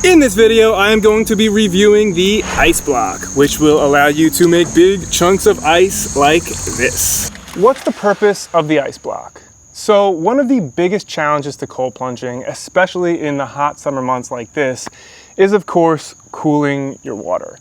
In this video, I am going to be reviewing the ice block, which will allow you to make big chunks of ice like this. What's the purpose of the ice block? So one of the biggest challenges to cold plunging, especially in the hot summer months like this, is of course cooling your water.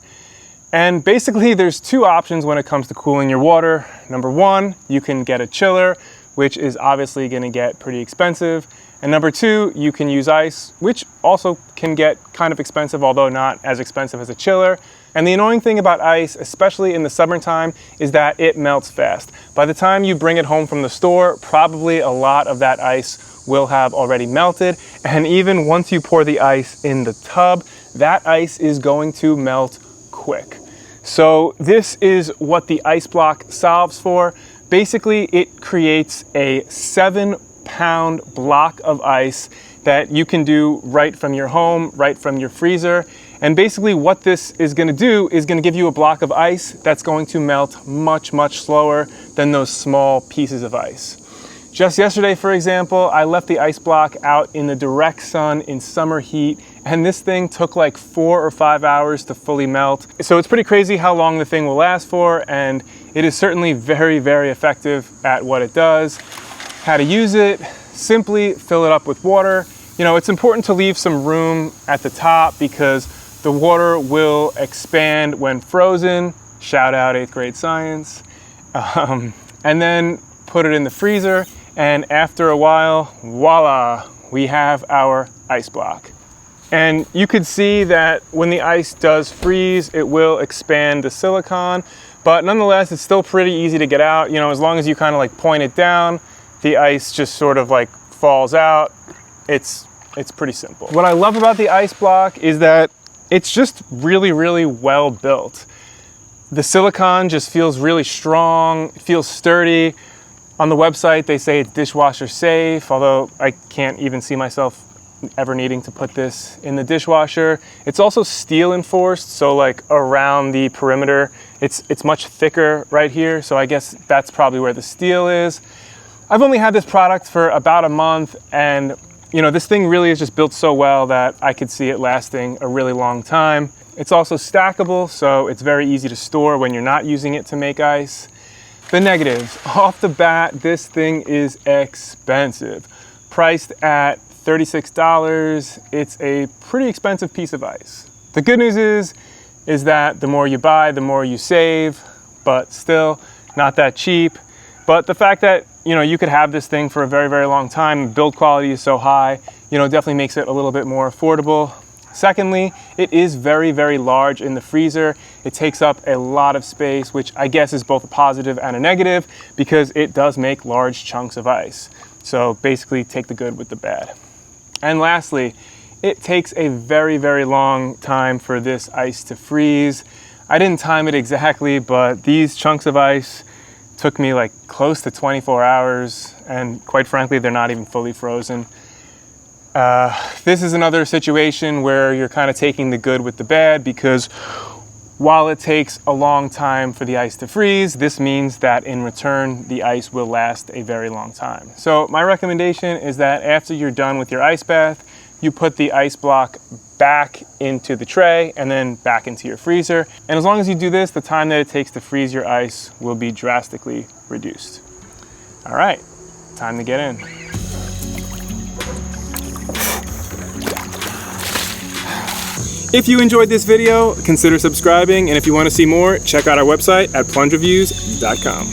And basically there's two options when it comes to cooling your water. Number one, you can get a chiller, which is obviously going to get pretty expensive. And number two, you can use ice, which also can get kind of expensive, although not as expensive as a chiller. And the annoying thing about ice, especially in the summertime, is that it melts fast. By the time you bring it home from the store, probably a lot of that ice will have already melted. And even once you pour the ice in the tub, that ice is going to melt quick. So this is what the ice block solves for. Basically, it creates a 7-pound block of ice that you can do right from your home, right from your freezer. And basically what this is going to do is going to give you a block of ice that's going to melt much, much slower than those small pieces of ice. Just yesterday, for example, I left the ice block out in the direct sun in summer heat, and this thing took like 4 or 5 hours to fully melt. So it's pretty crazy how long the thing will last for, and it is certainly very, very effective at what it does. How to use it: simply fill it up with water. You know, it's important to leave some room at the top because the water will expand when frozen. Shout out 8th grade science. And then put it in the freezer, and after a while, voila, we have our ice block. And you could see that when the ice does freeze, it will expand the silicone, but nonetheless, it's still pretty easy to get out. You know, as long as you kind of like point it down, the ice just sort of like falls out. It's pretty simple. What I love about the ice block is that it's just really, really well built. The silicone just feels really strong, it feels sturdy. On the website, they say it's dishwasher safe, although I can't even see myself ever needing to put this in the dishwasher. It's also steel enforced, so like around the perimeter, it's much thicker right here, so I guess that's probably where the steel is. I've only had this product for about a month, and you know, this thing really is just built so well that I could see it lasting a really long time. It's also stackable, so it's very easy to store when you're not using it to make ice. The negatives: off the bat, this thing is expensive. Priced at $36, it's a pretty expensive piece of ice. The good news is that the more you buy, the more you save, but still not that cheap. But the fact that, you know, you could have this thing for a very, very long time, the build quality is so high, you know, definitely makes it a little bit more affordable. Secondly, it is very, very large in the freezer. It takes up a lot of space, which I guess is both a positive and a negative because it does make large chunks of ice. So basically take the good with the bad. And lastly, it takes a very, very long time for this ice to freeze. I didn't time it exactly, but these chunks of ice took me like close to 24 hours, and quite frankly, they're not even fully frozen. This is another situation where you're kind of taking the good with the bad, because while it takes a long time for the ice to freeze, this means that in return, the ice will last a very long time. So my recommendation is that after you're done with your ice bath, you put the ice block back into the tray and then back into your freezer. And as long as you do this, the time that it takes to freeze your ice will be drastically reduced. All right, time to get in. If you enjoyed this video, consider subscribing, and if you want to see more, check out our website at plungereviews.com.